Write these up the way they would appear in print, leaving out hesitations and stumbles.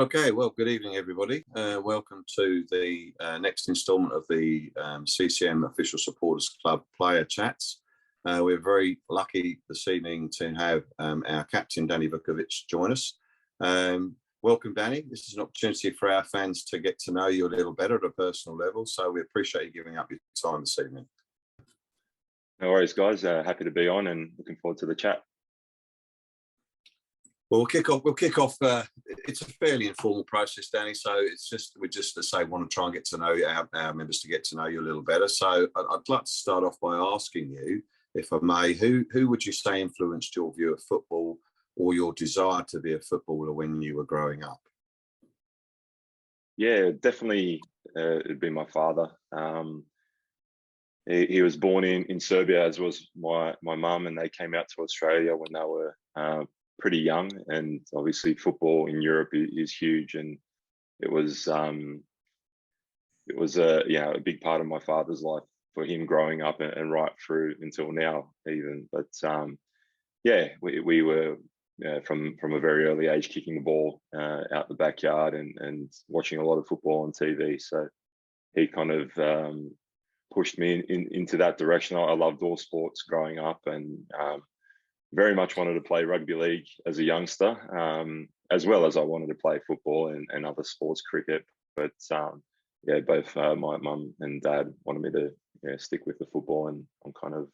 Okay, well, good evening, everybody. Welcome to the next instalment of the CCM Official Supporters Club Player Chats. We're very lucky this evening to have our captain, Danny Vukovic, join us. Welcome, Danny. This is an opportunity for our fans to get to know you a little better at a personal level, so we appreciate you giving up your time this evening. No worries, guys. Happy to be on and looking forward to the chat. Well, we'll kick off. It's a fairly informal process, Danny. So we just to say want to try and get to know our members to get to know you a little better. So I'd like to start off by asking you, if I may, who would you say influenced your view of football or your desire to be a footballer when you were growing up? Yeah, definitely. It'd be my father. He was born in Serbia, as was my mum, and they came out to Australia when they were pretty young, and obviously football in Europe is huge, and it was a big part of my father's life for him growing up and right through until now even. But we were from a very early age kicking the ball out the backyard and watching a lot of football on TV. So he kind of pushed me into that direction. I loved all sports growing up, and very much wanted to play rugby league as a youngster, as well as I wanted to play football and other sports, cricket. But both my mum and dad wanted me to stick with the football, and I'm kind of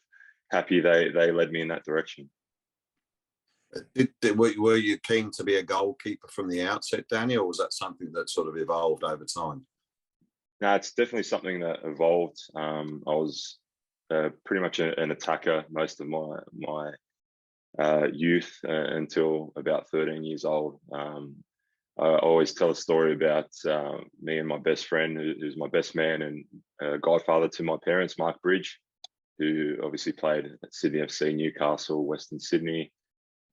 happy they led me in that direction. Were you keen to be a goalkeeper from the outset, Danny, or was that something that sort of evolved over time? No, it's definitely something that evolved. I was pretty much an attacker most of my youth until about 13 years old. I always tell a story about me and my best friend, who's my best man and godfather to my parents, Mark Bridge, who obviously played at Sydney FC, Newcastle, Western Sydney.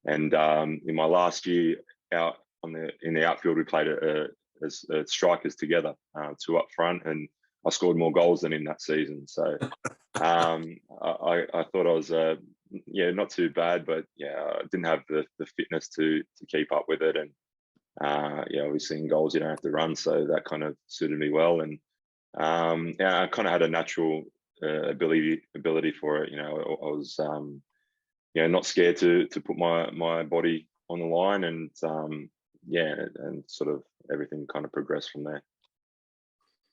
And in my last year out in the outfield, we played as strikers together, two up front, and I scored more goals than him that season. So I thought I was not too bad, but I didn't have the fitness to keep up with it. And obviously in goals you don't have to run, so that kind of suited me well. And I kind of had a natural ability for it. I was not scared to put my body on the line, and and sort of everything kind of progressed from there.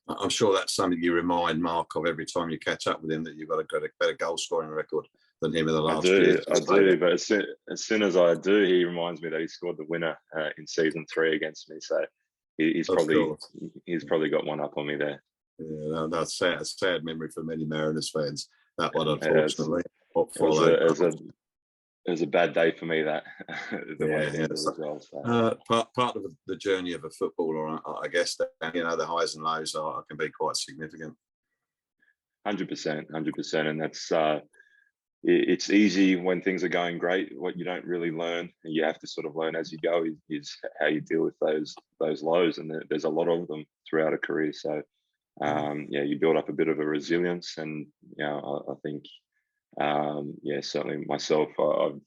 I'm sure that's something you remind Mark of every time you catch up with him, that you've got a better goal scoring record than him in the last year. I do, but as soon as I do, he reminds me that he scored the winner in season 3 against me. So he's probably got one up on me there. Yeah, that's a sad memory for many Mariners fans. That one, unfortunately, it was a bad day for me, that as well. So. Part of the journey of a footballer, I guess, that the highs and lows can be quite significant. 100%, and that's it's easy when things are going great. What you don't really learn, you have to sort of learn as you go, is how you deal with those lows, and there's a lot of them throughout a career. So you build up a bit of a resilience, and I think. Certainly myself, I've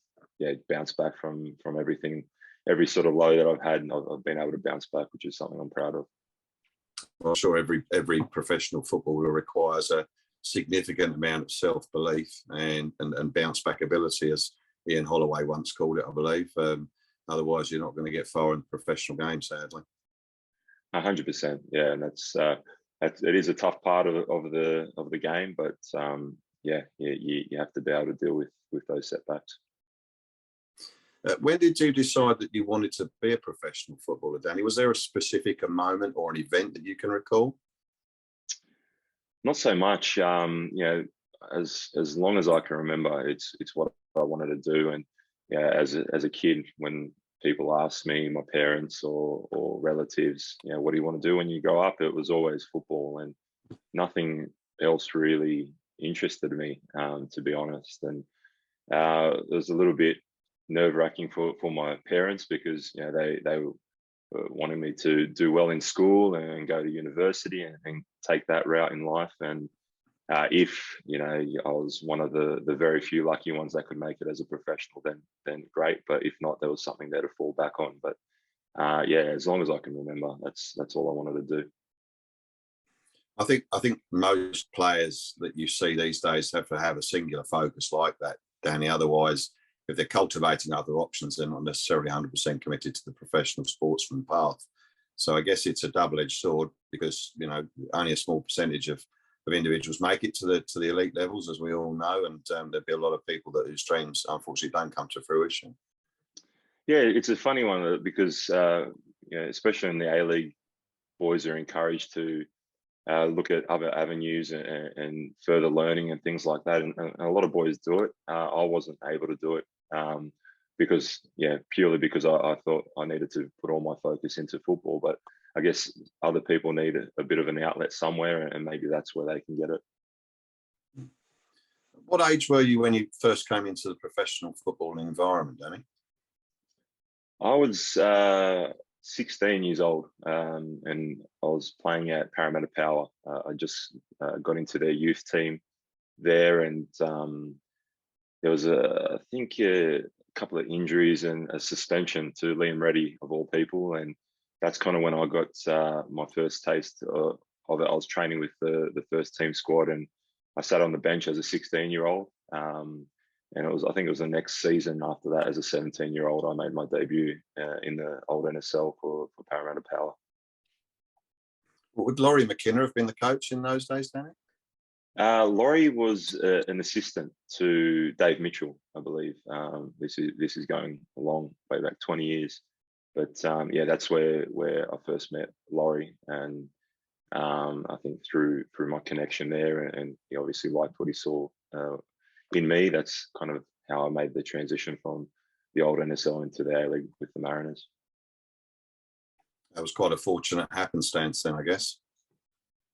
bounced back from everything, every sort of low that I've had, and I've been able to bounce back, which is something I'm proud of. I'm sure every professional footballer requires a significant amount of self-belief and bounce back ability, as Ian Holloway once called it, I believe. Otherwise, you're not going to get far in the professional game, sadly. 100%, yeah, and it is a tough part of the game, but you have to be able to deal with those setbacks. When did you decide that you wanted to be a professional footballer, Danny? Was there a specific moment or an event that you can recall? Not so much. As long as I can remember, it's what I wanted to do. And as a kid, when people asked me, my parents or relatives, what do you want to do when you grow up? It was always football, and nothing else really interested me, to be honest. And it was a little bit nerve-wracking for my parents, because they were wanting me to do well in school and go to university and take that route in life. And if I was one of the very few lucky ones that could make it as a professional, then great. But if not, there was something there to fall back on. But yeah, as long as I can remember, that's all I wanted to do. I think most players that you see these days have to have a singular focus like that, Danny. Otherwise, if they're cultivating other options, they're not necessarily 100% committed to the professional sportsman path. So I guess it's a double-edged sword because, you know, only a small percentage of individuals make it to the elite levels, as we all know, and there'll be a lot of people whose dreams unfortunately don't come to fruition. Yeah, it's a funny one because you know, especially in the A-League, boys are encouraged to look at other avenues and further learning and things like that. And a lot of boys do it. I wasn't able to do it because, yeah, purely because I thought I needed to put all my focus into football. But I guess other people need a bit of an outlet somewhere, and maybe that's where they can get it. What age were you when you first came into the professional footballing environment, Danny? I was 16 years old, and I was playing at Parramatta Power. I just got into their youth team there, and there was I think a couple of injuries and a suspension to Liam Reddy, of all people, and that's kind of when I got my first taste of it. I was training with the first team squad, and I sat on the bench as a 16-year-old. And I think it was the next season after that, as a 17-year-old, I made my debut in the old NSL for Parramatta Power. Would Laurie McKenna have been the coach in those days, Danny? Laurie was an assistant to Dave Mitchell, I believe. This is going a long way back, 20 years. But yeah, that's where I first met Laurie, and I think through my connection there, and he obviously liked what he saw in me. That's kind of how I made the transition from the old NSL into the A-League with the Mariners. That was quite a fortunate happenstance then, I guess.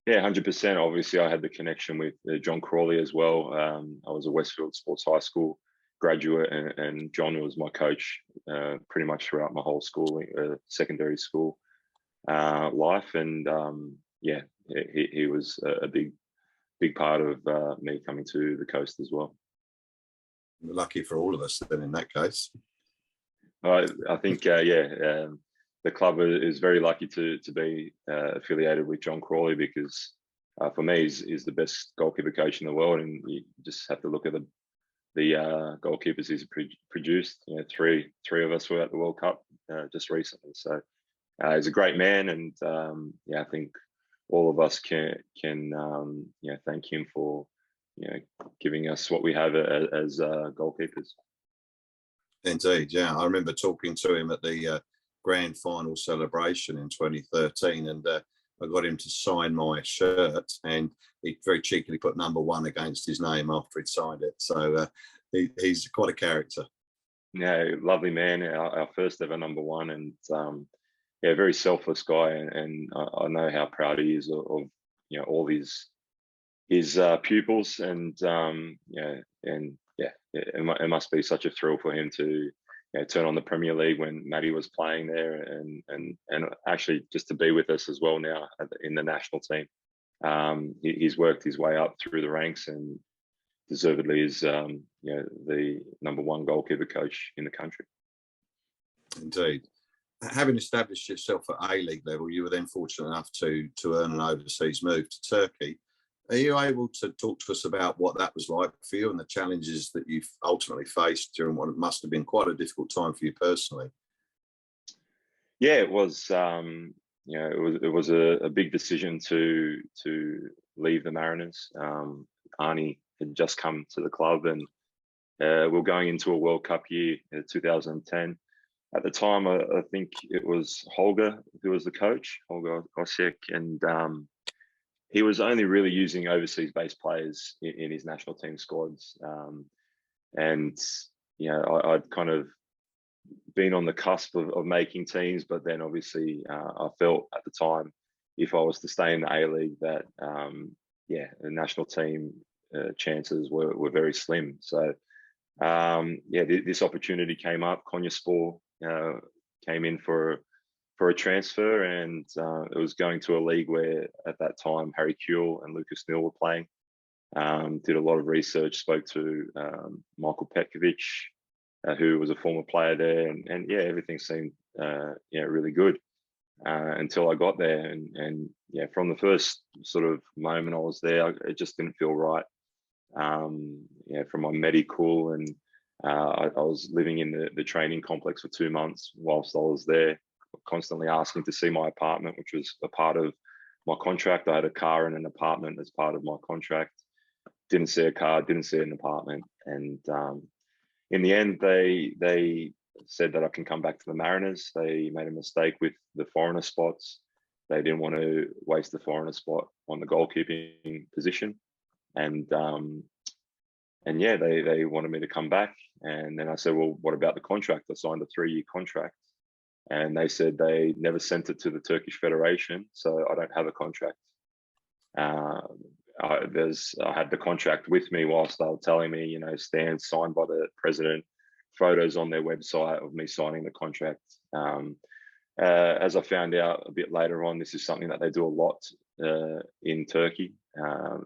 Yeah, 100%. Obviously, I had the connection with John Crawley as well. I was a Westfield Sports High School graduate, and John was my coach pretty much throughout my whole school, secondary school life. And yeah, he was a big part of me coming to the coast as well. Lucky for all of us then in that case. I think, yeah, the club is very lucky to be affiliated with John Crawley, because for me, he's the best goalkeeper coach in the world, and you just have to look at the goalkeepers he's produced. You know, three of us were at the World Cup just recently, so he's a great man, and yeah, I think all of us can you know, thank him for, you know, giving us what we have as goalkeepers. Indeed, yeah. I remember talking to him at the grand final celebration in 2013, and I got him to sign my shirt, and he very cheekily put number 1 against his name after he'd signed it. So he's quite a character. Yeah, lovely man. Our first ever number 1, and yeah, very selfless guy, and I know how proud he is of you know, all his pupils, and yeah, and yeah, it must be such a thrill for him to, you know, turn on the Premier League when Matty was playing there, and actually just to be with us as well now in the national team. He's worked his way up through the ranks, and deservedly is you know, the number 1 goalkeeper coach in the country. Indeed. Having established yourself at A-League level, you were then fortunate enough to earn an overseas move to Turkey. Are you able to talk to us about what that was like for you and the challenges that you've ultimately faced during what must have been quite a difficult time for you personally? Yeah, it was. You know, it was a big decision to leave the Mariners. Arnie had just come to the club, and we were going into a World Cup year, 2010. At the time, I think it was Holger who was the coach, Holger Osijek, and he was only really using overseas-based players in his national team squads. And you know, I'd kind of been on the cusp of making teams, but then obviously I felt at the time, if I was to stay in the A-League, that yeah, the national team chances were very slim. So yeah, this opportunity came up. Konyaspor came in for a transfer, and it was going to a league where at that time Harry Kewell and Lucas Neal were playing. Did a lot of research, spoke to Michael Petkovic, who was a former player there, and yeah, everything seemed really good until I got there, and yeah, from the first sort of moment I was there, it just didn't feel right. From my medical, and I was living in the training complex for 2 months whilst I was there, constantly asking to see my apartment, which was a part of my contract. I had a car and an apartment as part of my contract. Didn't see a car, didn't see an apartment, and in the end, they said that I can come back to the Mariners. They made a mistake with the foreigner spots. They didn't want to waste the foreigner spot on the goalkeeping position, and yeah, they wanted me to come back. And then I said, well, what about the contract? I signed a 3-year contract, and they said they never sent it to the Turkish Federation, so I don't have a contract. I had the contract with me whilst they were telling me, stands signed by the president, photos on their website of me signing the contract. As I found out a bit later on, this is something that they do a lot in Turkey.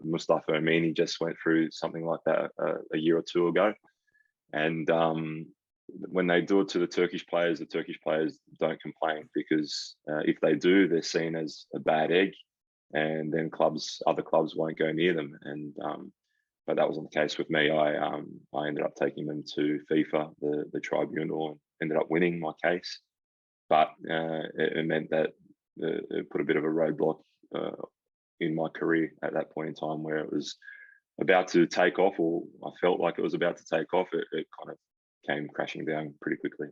Mustafa Amini just went through something like that a year or two ago. And when they do it to the Turkish players don't complain, because if they do, they're seen as a bad egg, and then other clubs won't go near them. And but that wasn't the case with me. I ended up taking them to FIFA, the tribunal, and ended up winning my case. But it meant that it put a bit of a roadblock in my career at that point in time, where it was about to take off, or I felt like it was about to take off. It kind of came crashing down pretty quickly.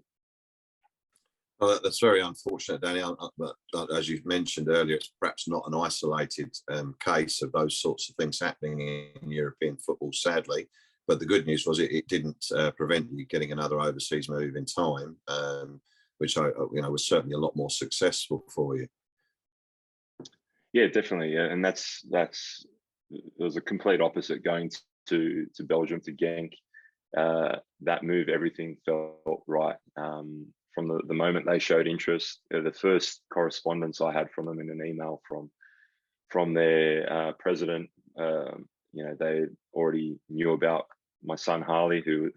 Well, that's very unfortunate, Danny. But as you mentioned earlier, it's perhaps not an isolated case of those sorts of things happening in European football, sadly. But the good news was it didn't prevent you getting another overseas move in time, which was certainly a lot more successful for you. Yeah, definitely. Yeah. And that's it was a complete opposite going to Belgium, to Genk. That move, everything felt right. From the moment they showed interest, the first correspondence I had from them in an email from their president, they already knew about my son Harley, who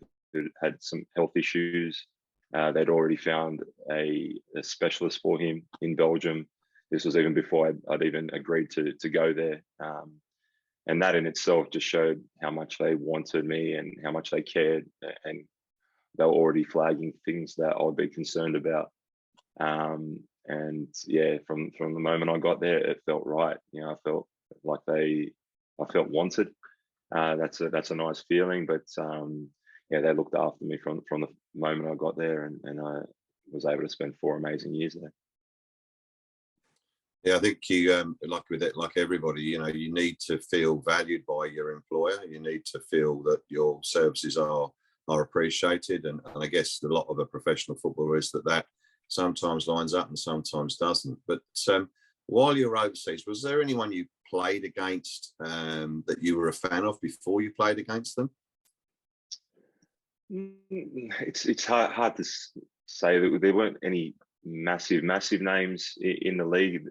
had some health issues. They'd already found a specialist for him in Belgium. This was even before I'd even agreed to go there. And that in itself just showed how much they wanted me and how much they cared. And they were already flagging things that I would be concerned about. And yeah, from the moment I got there, it felt right. I felt like I felt wanted. That's a nice feeling. But yeah, they looked after me from the moment I got there, and I was able to spend 4 amazing years there. Yeah, I think you, like everybody, you need to feel valued by your employer. You need to feel that your services are appreciated, and I guess a lot of a professional footballer is that sometimes lines up and sometimes doesn't. But while you were overseas, was there anyone you played against that you were a fan of before you played against them? It's hard to say that there weren't any massive names in the league.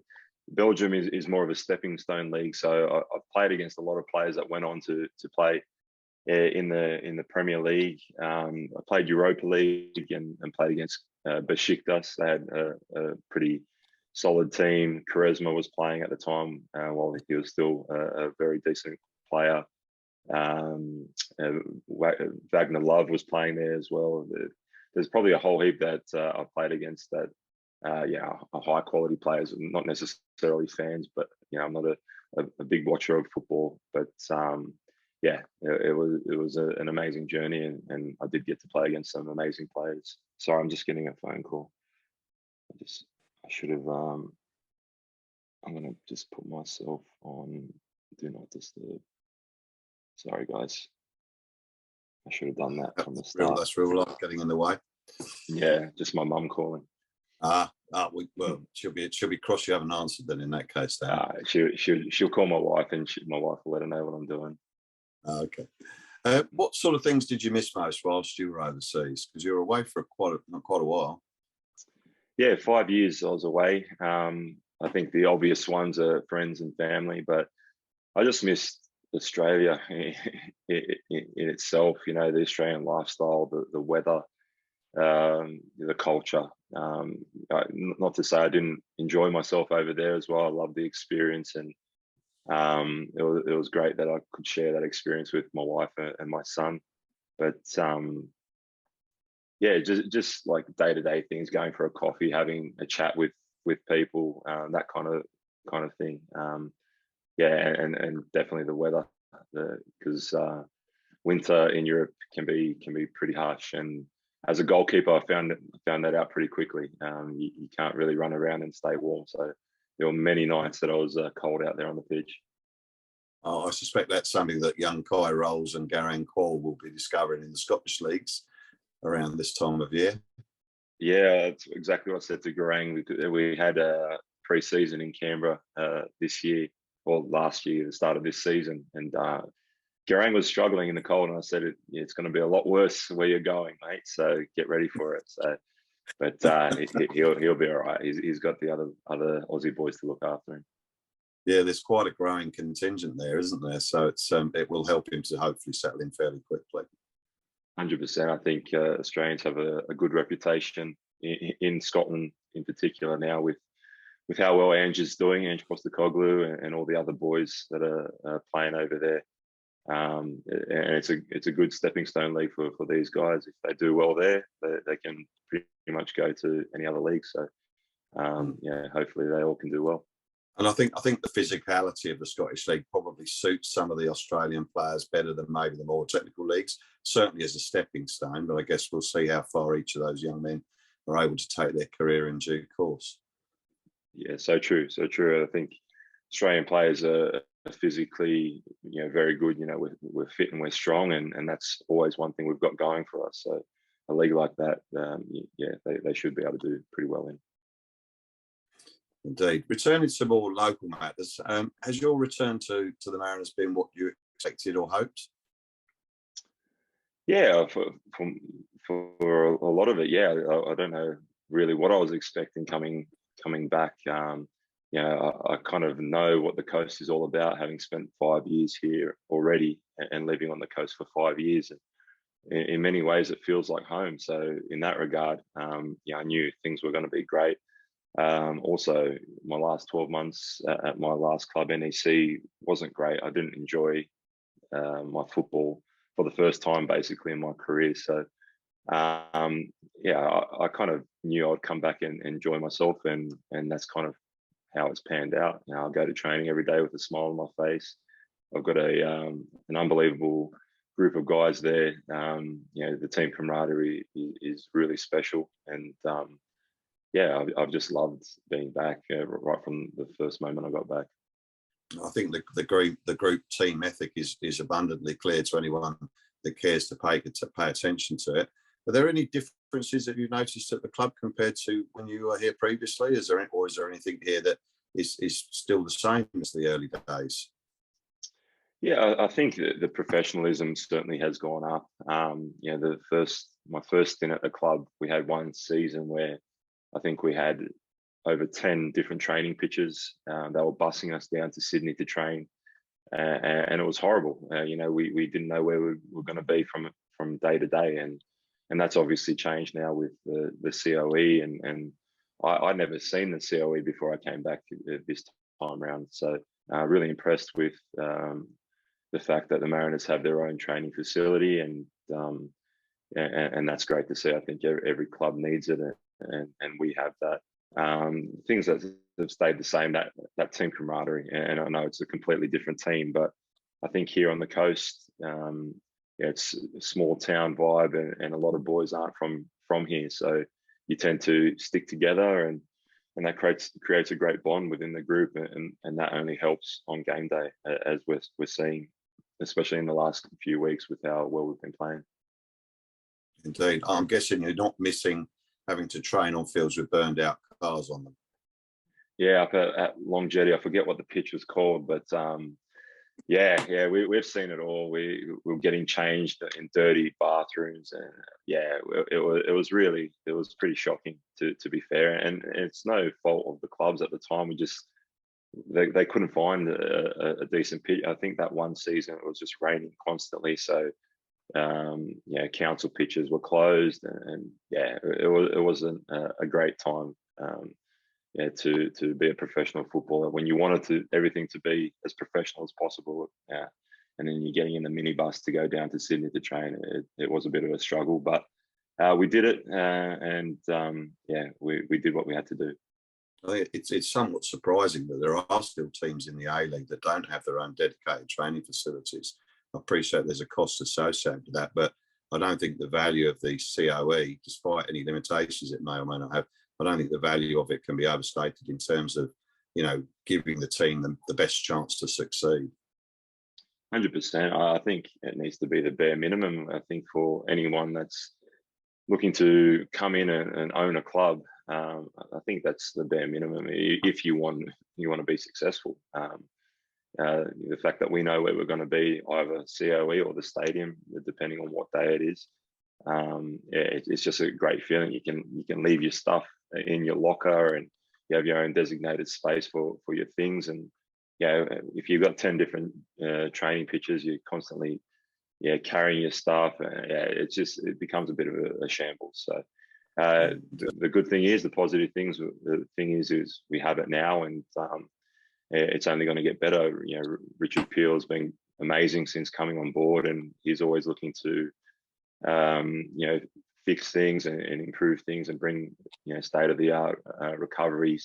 Belgium is more of a stepping stone league, so I've played against a lot of players that went on to play in the Premier League. I played Europa League and played against Besiktas. They had a pretty solid team. Quaresma was playing at the time while he was still a very decent player. Wagner Love was playing there as well. There's probably a whole heap that I've played against that high quality players, not necessarily fans, but I'm not a big watcher of football. But it was an amazing journey, and I did get to play against some amazing players. Sorry, I'm just getting a phone call. I should have. I'm gonna just put myself on do not disturb. Sorry, guys. I should have done that from the start. That's real life getting in the way. Yeah, just my mum calling. Well, she'll be cross you haven't answered then in that case. She'll call my wife, and my wife will let her know what I'm doing. Okay. What sort of things did you miss most whilst you were overseas? Because you were away for quite a while. Yeah, 5 years I was away. I think the obvious ones are friends and family, but I just missed Australia in itself. The Australian lifestyle, the weather, the culture. Not to say I didn't enjoy myself over there as well. I loved the experience, and it was great that I could share that experience with my wife and my son. But yeah, just like day-to-day things, going for a coffee, having a chat with people, that kind of thing. Yeah, and definitely the weather, because winter in Europe can be pretty harsh. And as a goalkeeper, I found that out pretty quickly. You can't really run around and stay warm. So there were many nights that I was cold out there on the pitch. Oh, I suspect that's something that young Kai Rolls and Geraint Quall will be discovering in the Scottish leagues around this time of year. Yeah, that's exactly what I said to Geraint. We had a pre-season in Canberra this year, or last year, the start of this season, and Geraint was struggling in the cold, and I said, it's going to be a lot worse where you're going, mate. So get ready for it. So, but he'll be all right. He's got the other Aussie boys to look after him. Yeah, there's quite a growing contingent there, isn't there? So it will help him to hopefully settle in fairly quickly. 100%. I think Australians have a good reputation in Scotland, in particular now with how well Ange doing, Ange Postecoglou, and all the other boys that are playing over there. And it's a good stepping stone league for these guys. If they do well there, they can pretty much go to any other league. So yeah, hopefully they all can do well. And I think the physicality of the Scottish League probably suits some of the Australian players better than maybe the more technical leagues, certainly as a stepping stone. But I guess we'll see how far each of those young men are able to take their career in due course. Yeah, so true. So true. I think Australian players are physically, very good. We're fit and we're strong, and that's always one thing we've got going for us. So a league like that, yeah, they should be able to do pretty well in. Indeed. Returning to more local matters, has your return to the Mariners been what you expected or hoped? Yeah, for a lot of it, yeah. I don't know really what I was expecting coming back. I kind of know what the coast is all about, having spent 5 years here already and living on the coast for 5 years. In many ways, it feels like home. So in that regard, I knew things were going to be great. Also, my last 12 months at my last club, NEC, wasn't great. I didn't enjoy my football for the first time, basically, in my career. So, I kind of knew I'd come back and enjoy myself, and that's kind of how it's panned out. I go to training every day with a smile on my face. I've got an unbelievable group of guys there. The team camaraderie is really special, and I've just loved being back right from the first moment I got back. I think the group team ethic is abundantly clear to anyone that cares to pay attention to it. Are there any differences that you've noticed at the club compared to when you were here previously? Is there anything here that is still the same as the early days? Yeah, I think the professionalism certainly has gone up. My first stint at the club, we had one season where I think we had over 10 different training pitches. They were bussing us down to Sydney to train, and it was horrible. We didn't know where we were going to be from day to day, and that's obviously changed now with the COE. And I'd never seen the COE before I came back this time around. So really impressed with the fact that the Mariners have their own training facility, and that's great to see. I think every club needs it, and we have that. Things that have stayed the same, that team camaraderie, and I know it's a completely different team, but I think here on the coast, it's a small town vibe, and a lot of boys aren't from here, so you tend to stick together, and that creates a great bond within the group, and that only helps on game day, as we're seeing, especially in the last few weeks with how well we've been playing. Indeed. I'm guessing you're not missing having to train on fields with burned out cars on them. Yeah, up at Long Jetty, I forget what the pitch was called, but we've seen it all. We're getting changed in dirty bathrooms, and it was pretty shocking to be fair. And it's no fault of the clubs at the time. They couldn't find a decent pitch. I think that one season it was just raining constantly, so council pitches were closed, and it wasn't a great time. To be a professional footballer when you wanted everything to be as professional as possible. And then you're getting in the minibus to go down to Sydney to train. It was a bit of a struggle, but we did it, and we did what we had to do. I think it's somewhat surprising that there are still teams in the A-League that don't have their own dedicated training facilities. I appreciate there's a cost associated with that, but I don't think the value of the COE, despite any limitations it may or may not have, I don't think the value of it can be overstated in terms of, giving the team the best chance to succeed. 100%. I think it needs to be the bare minimum. I think for anyone that's looking to come in and own a club, I think that's the bare minimum if you want to be successful. The fact that we know where we're going to be, either COE or the stadium, depending on what day it is, it's just a great feeling. You can leave your stuff in your locker, and you have your own designated space for your things. And if you've got 10 different training pitches, you're constantly carrying your stuff. It becomes a bit of a shambles. So the good thing is, the positive things, the thing is we have it now, and it's only going to get better. Richard Peel's been amazing since coming on board, and he's always looking to fix things and improve things and bring state of the art recovery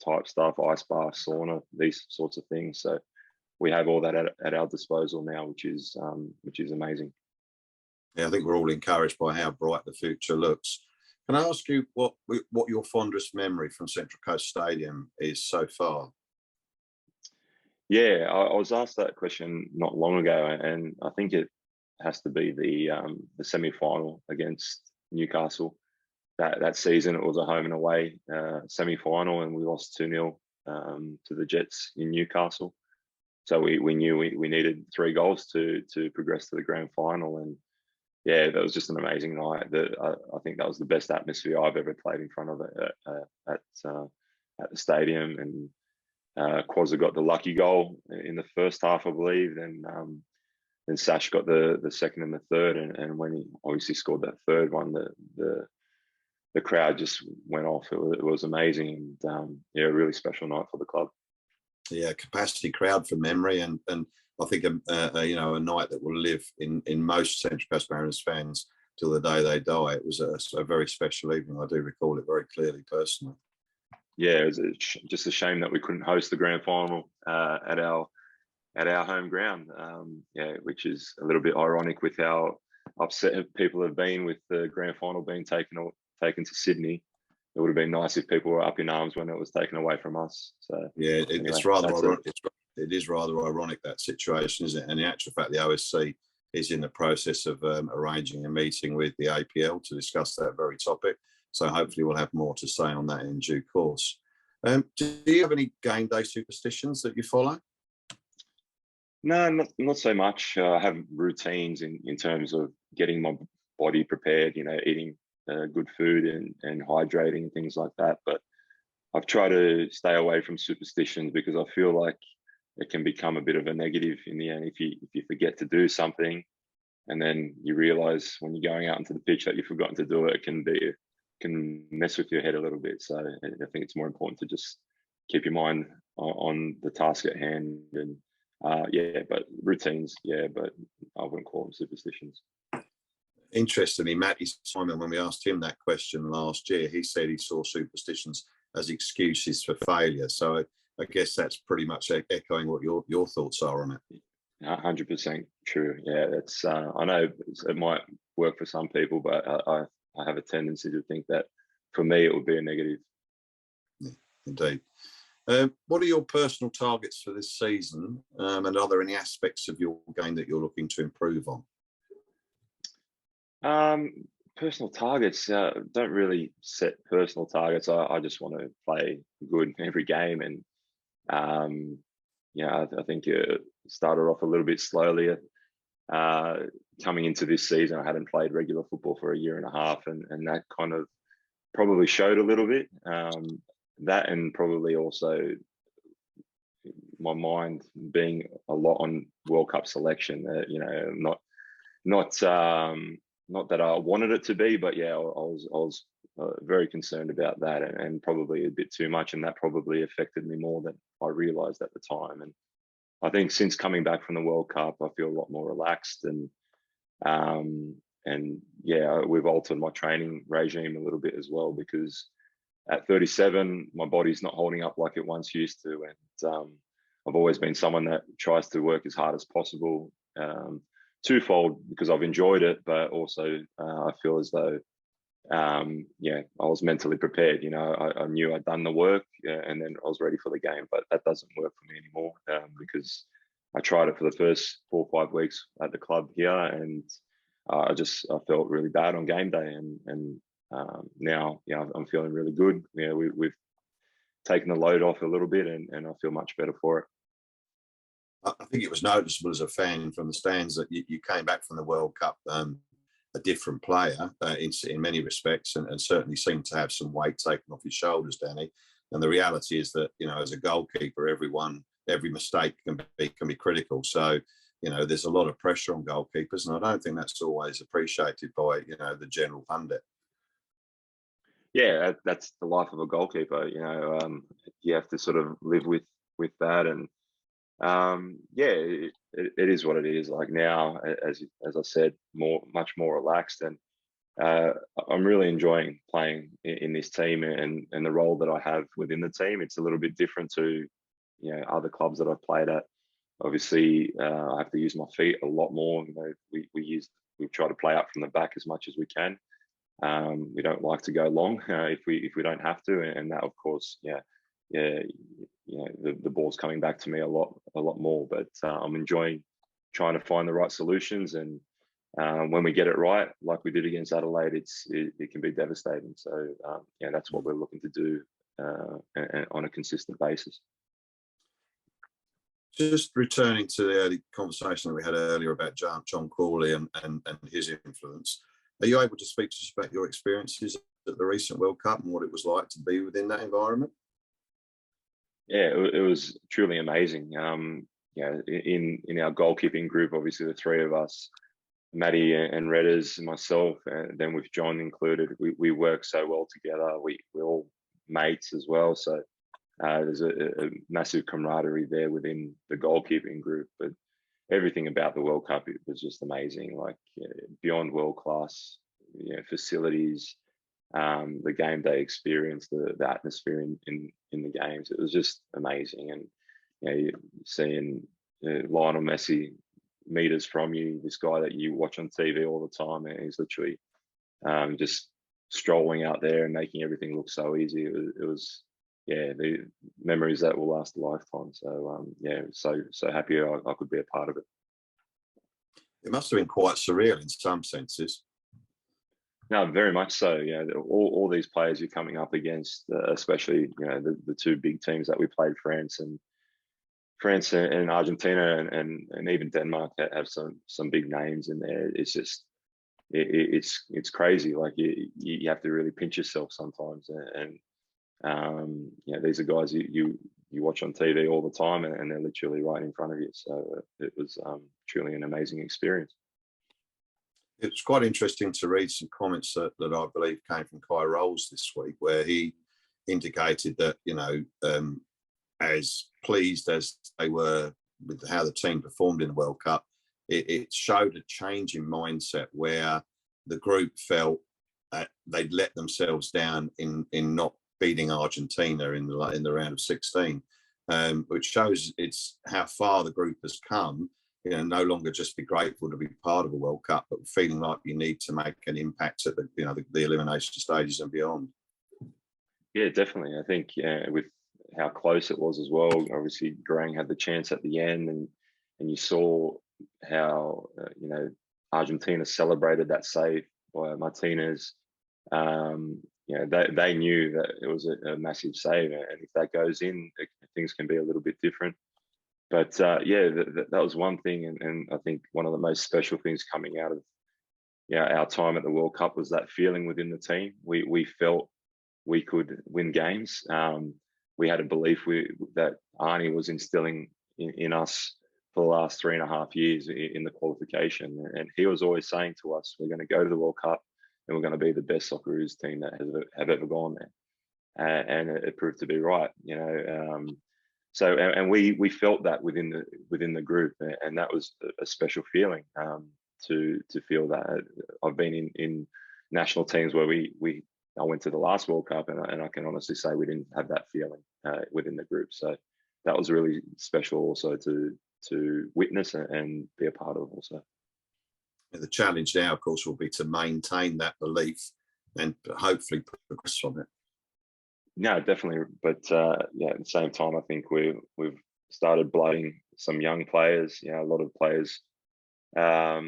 type stuff, ice bath, sauna, these sorts of things. So we have all that at our disposal now, which is amazing. Yeah, I think we're all encouraged by how bright the future looks. Can I ask you what your fondest memory from Central Coast Stadium is so far? Yeah, I was asked that question not long ago, and I think it has to be the semi-final against Newcastle. That season, it was a home and away semi-final, and we lost 2-0 to the Jets in Newcastle. So we knew we needed 3 goals to progress to the grand final, and that was just an amazing night. I think that was the best atmosphere I've ever played in front of at the stadium. And Quazza got the lucky goal in the first half, I believe. Then Sash got the second and the third, and when he obviously scored that third one, the crowd just went off. It was amazing, and a really special night for the club. Yeah, capacity crowd for memory, and I think a night that will live in most Central Coast Mariners fans till the day they die. It was a very special evening. I do recall it very clearly personally. Yeah, it was just a shame that we couldn't host the grand final at our home ground, which is a little bit ironic with how upset people have been with the grand final being taken to Sydney. It would have been nice if people were up in arms when it was taken away from us. So yeah, it's rather ironic. It is rather ironic, that situation, isn't it? And in actual fact, the OSC is in the process of arranging a meeting with the APL to discuss that very topic. So hopefully we'll have more to say on that in due course. Do you have any game day superstitions that you follow? No, not so much. I have routines in terms of getting my body prepared, eating good food and hydrating and things like that. But I've tried to stay away from superstitions, because I feel like it can become a bit of a negative in the end. If you forget to do something, and then you realize when you're going out into the pitch that you've forgotten to do it, it can mess with your head a little bit. So I think it's more important to just keep your mind on the task at hand. And but routines, but I wouldn't call them superstitions. Interestingly, Matty Simon, when we asked him that question last year, he said he saw superstitions as excuses for failure. So I guess that's pretty much echoing what your thoughts are on it. 100% true. Yeah, that's I know it might work for some people, but I have a tendency to think that for me it would be a negative. Yeah, indeed. What are your personal targets for this season, and are there any aspects of your game that you're looking to improve on? Personal targets, don't really set personal targets. I just want to play good every game, and I think it started off a little bit slowly. Coming into this season, I hadn't played regular football for a year and a half, and that kind of probably showed a little bit. That, and probably also my mind being a lot on World Cup selection. not that I wanted it to be, but yeah, I was very concerned about that, and probably a bit too much, and that probably affected me more than I realised at the time. And I think since coming back from the World Cup, I feel a lot more relaxed, and yeah, we've altered my training regime a little bit as well, because at 37, my body's not holding up like it once used to, and I've always been someone that tries to work as hard as possible. Twofold, because I've enjoyed it, but also I feel as though yeah, I was mentally prepared. You know, I knew I'd done the work, and then I was ready for the game. But that doesn't work for me anymore, because I tried it for the first 4 or 5 weeks at the club here, and I felt really bad on game day, and now, yeah, I'm feeling really good. Yeah, we've taken the load off a little bit, and I feel much better for it. I think it was noticeable as a fan from the stands that you came back from the World Cup a different player in many respects, and certainly seemed to have some weight taken off his shoulders, Danny. And the reality is that, you know, as a goalkeeper, every mistake can be critical. So, you know, there's a lot of pressure on goalkeepers, and I don't think that's always appreciated by, you know, the general pundit. Yeah, that's the life of a goalkeeper. You know, you have to sort of live with that, and yeah, it is what it is. Like now, as I said, much more relaxed, and I'm really enjoying playing in this team, and the role that I have within the team. It's a little bit different to, you know, other clubs that I've played at. Obviously, I have to use my feet a lot more. You know, we try to play up from the back as much as we can. We don't like to go long if we don't have to, and that, of course, yeah, you know, the ball's coming back to me a lot more. But I'm enjoying trying to find the right solutions, and when we get it right, like we did against Adelaide, it can be devastating. So yeah, that's what we're looking to do on a consistent basis. Just returning to the early conversation that we had earlier about John Crawley and his influence, are you able to speak to us about your experiences at the recent World Cup and what it was like to be within that environment? Yeah, it was truly amazing. Yeah, in our goalkeeping group, obviously the three of us, Matty and Redders and myself, and then with John included, we work so well together. We're all mates as well, so there's a massive camaraderie there within the goalkeeping group. But everything about the World Cup, it was just amazing, like beyond world class, you know, facilities, the game day experience, the atmosphere in the games. It was just amazing. And you know, seeing Lionel Messi meters from you, this guy that you watch on TV all the time, and he's literally just strolling out there and making everything look so easy. It was yeah, the memories that will last a lifetime. So yeah, so happy I could be a part of it. It must have been quite surreal in some senses. No, very much so. Yeah, all these players you're coming up against, especially, you know, the two big teams that we played, France and Argentina, and even Denmark have some big names in there. It's just it's crazy. Like you have to really pinch yourself sometimes, and you know, these are guys you watch on TV all the time, and they're literally right in front of you. So it was truly an amazing experience. It was quite interesting to read some comments that I believe came from Kai Rolls this week, where he indicated that, you know, as pleased as they were with how the team performed in the World Cup, it showed a change in mindset where the group felt that they'd let themselves down in not beating Argentina in the round of 16, which shows it's how far the group has come. You know, no longer just be grateful to be part of a World Cup, but feeling like you need to make an impact at the elimination stages and beyond. Yeah, definitely. I think with how close it was as well. Obviously, Garang had the chance at the end, and you saw how you know, Argentina celebrated that save by Martinez. You know, they knew that it was a massive save, and if that goes in, things can be a little bit different. But yeah, that was one thing, and I think one of the most special things coming out of our time at the World Cup was that feeling within the team. We felt we could win games. We had a belief that Arnie was instilling in us for the last 3.5 years in the qualification. And he was always saying to us, we're going to go to the World Cup and we're going to be the best Socceroos team that have ever gone there. And it proved to be right, you know. So we felt that within the group, and that was a special feeling, to feel that. I've been in national teams where I went to the last World Cup, and I can honestly say we didn't have that feeling within the group. So that was really special also to witness and be a part of also. The challenge now, of course, will be to maintain that belief and hopefully progress from it. No, definitely. But yeah, at the same time, I think we've started blooding some young players. You know, a lot of players, yeah,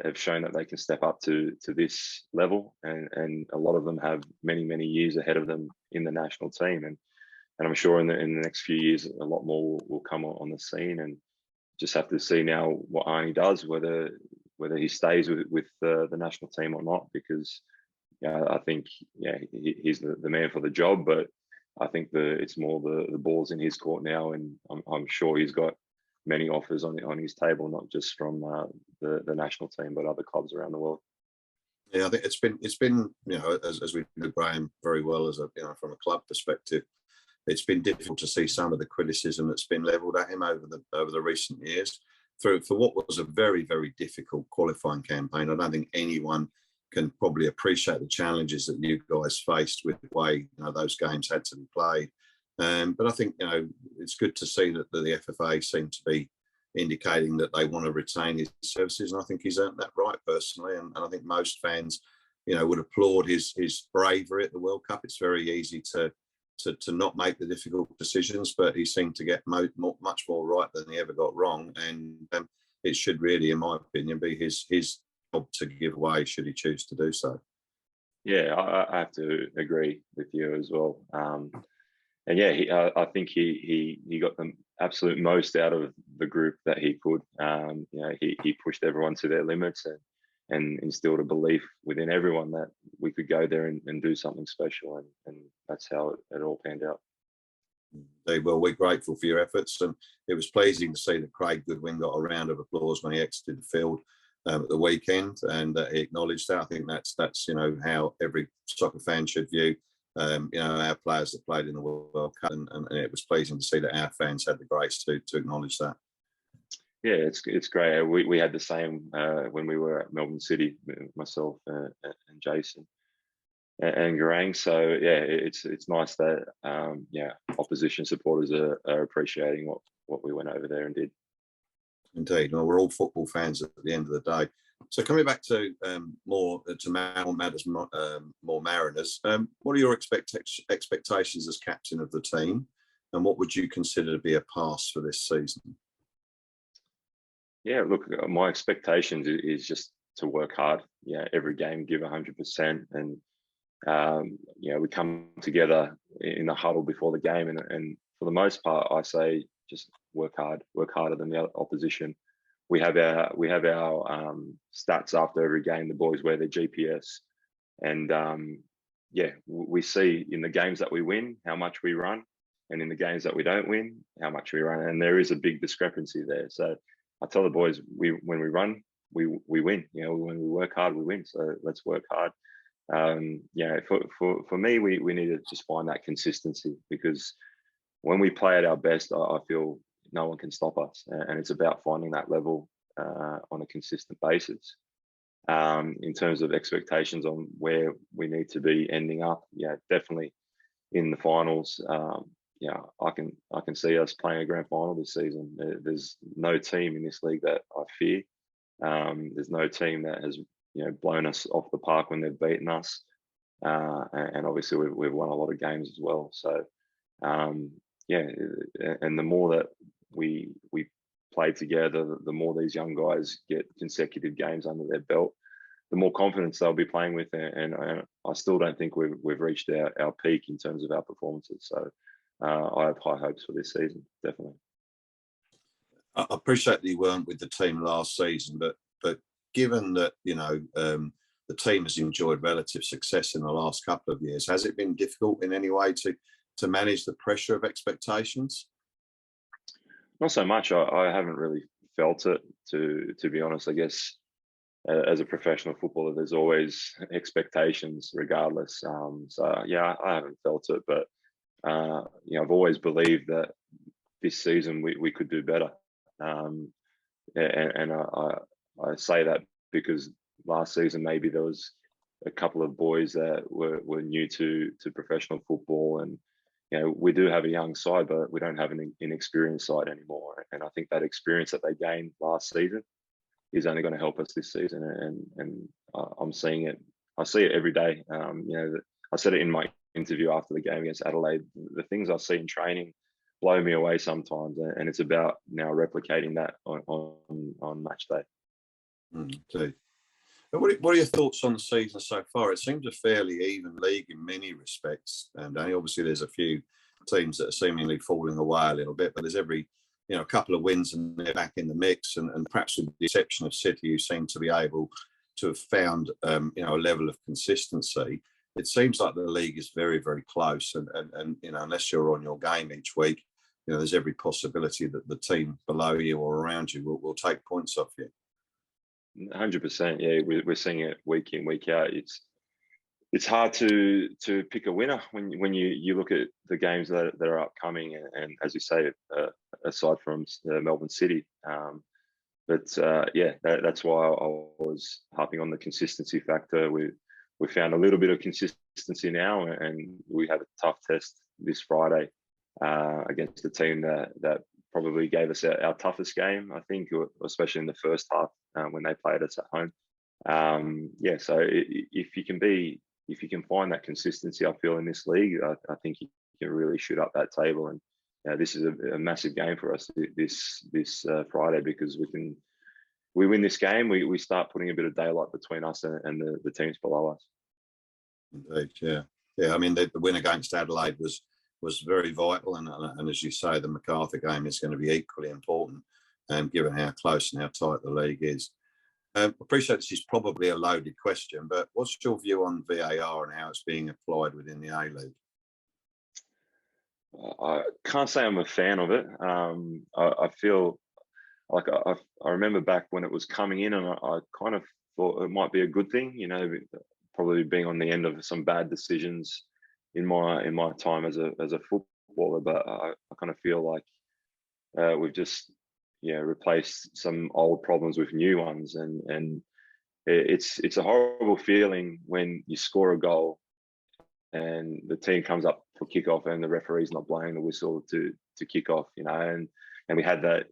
have shown that they can step up to this level, and a lot of them have many years ahead of them in the national team. And I'm sure in the next few years, a lot more will come on the scene. And just have to see now what Arnie does, whether he stays with the national team or not, because I think he's the man for the job. But I think it's more the ball's in his court now, and I'm sure he's got many offers on his table, not just from the national team, but other clubs around the world. Yeah, I think it's been you know, as we know Graham very well, as from a club perspective, it's been difficult to see some of the criticism that's been levelled at him over the recent years for what was a very difficult qualifying campaign. I don't think anyone can probably appreciate the challenges that you guys faced with the way those games had to be played. But I think it's good to see that the FFA seem to be indicating that they want to retain his services, and I think he's earned that right personally. And I think most fans, would applaud his bravery at the World Cup. It's very easy to not make the difficult decisions, but he seemed to get much more right than he ever got wrong. And it should really, in my opinion, be his job to give away should he choose to do so. Yeah, I have to agree with you as well. And yeah, I think he got the absolute most out of the group that he could. He pushed everyone to their limits and instilled a belief within everyone that we could go there and do something special, and that's how it all panned out. Well, we're grateful for your efforts, and it was pleasing to see that Craig Goodwin got a round of applause when he exited the field at the weekend, and he acknowledged that. I think that's how every soccer fan should view our players that played in the World Cup, and it was pleasing to see that our fans had the grace to acknowledge that. Yeah, it's great. We had the same when we were at Melbourne City, myself and Jason and Garang. So yeah, it's nice that opposition supporters are appreciating what we went over there and did. Indeed. Well, we're all football fans at the end of the day. So coming back to more matters, more Mariners. What are your expectations as captain of the team, and what would you consider to be a pass for this season? Yeah, look, my expectations is just to work hard. Yeah, every game give 100%, and we come together in the huddle before the game, and for the most part, I say just work harder than the opposition. We have our stats after every game. The boys wear their GPS, and we see in the games that we win how much we run, and in the games that we don't win how much we run, and there is a big discrepancy there. So I tell the boys, when we run, we win. When we work hard, we win. So let's work hard. For me, we need to just find that consistency, because when we play at our best, I feel no one can stop us, and it's about finding that level on a consistent basis. In terms of expectations on where we need to be ending up, definitely in the finals. I can see us playing a grand final this season. There's no team in this league that I fear. There's no team that has blown us off the park when they've beaten us, and obviously we've won a lot of games as well. So and the more that we play together, the more these young guys get consecutive games under their belt, the more confidence they'll be playing with, and I still don't think we've reached our peak in terms of our performances. So I have high hopes for this season, definitely. I appreciate that you weren't with the team last season, but given that the team has enjoyed relative success in the last couple of years, has it been difficult in any way to manage the pressure of expectations? Not so much. I haven't really felt it, to be honest. I guess as a professional footballer, there's always expectations, regardless. So yeah, I haven't felt it, but I've always believed that this season we could do better. And I say that because last season maybe there was a couple of boys that were new to professional football, and we do have a young side, but we don't have an inexperienced side anymore. And I think that experience that they gained last season is only going to help us this season. And I'm seeing it. I see it every day. I said it in my interview after the game against Adelaide. The things I see in training blow me away sometimes, and it's about now replicating that on match day. Indeed. What are your thoughts on the season so far? It seems a fairly even league in many respects, and obviously there's a few teams that are seemingly falling away a little bit, but there's every a couple of wins and they're back in the mix, and perhaps with the exception of City, who seem to be able to have found a level of consistency. It seems like the league is very, very close, and unless you're on your game each week, there's every possibility that the team below you or around you will take points off you. 100%. Yeah, we're seeing it week in, week out. It's hard to pick a winner when you look at the games that are upcoming, and as you say, aside from Melbourne City. That's why I was harping on the consistency factor. We found a little bit of consistency now, and we have a tough test this Friday against a team that probably gave us our toughest game, I think, especially in the first half when they played us at home. So if you can find that consistency, I feel, in this league, I think you can really shoot up that table. And this is a massive game for us this Friday, because we win this game, we start putting a bit of daylight between us and the teams below us. Indeed, yeah. I mean, the win against Adelaide was very vital, and as you say, the MacArthur game is going to be equally important, given how close and how tight the league is. Appreciate this is probably a loaded question, but what's your view on VAR and how it's being applied within the A-League? I can't say I'm a fan of it. I feel like I remember back when it was coming in, and I kind of thought it might be a good thing, probably being on the end of some bad decisions in my time as a footballer. But I kind of feel like we've just replaced some old problems with new ones, and it's a horrible feeling when you score a goal and the team comes up for kickoff and the referee's not blowing the whistle to kick off, and we had that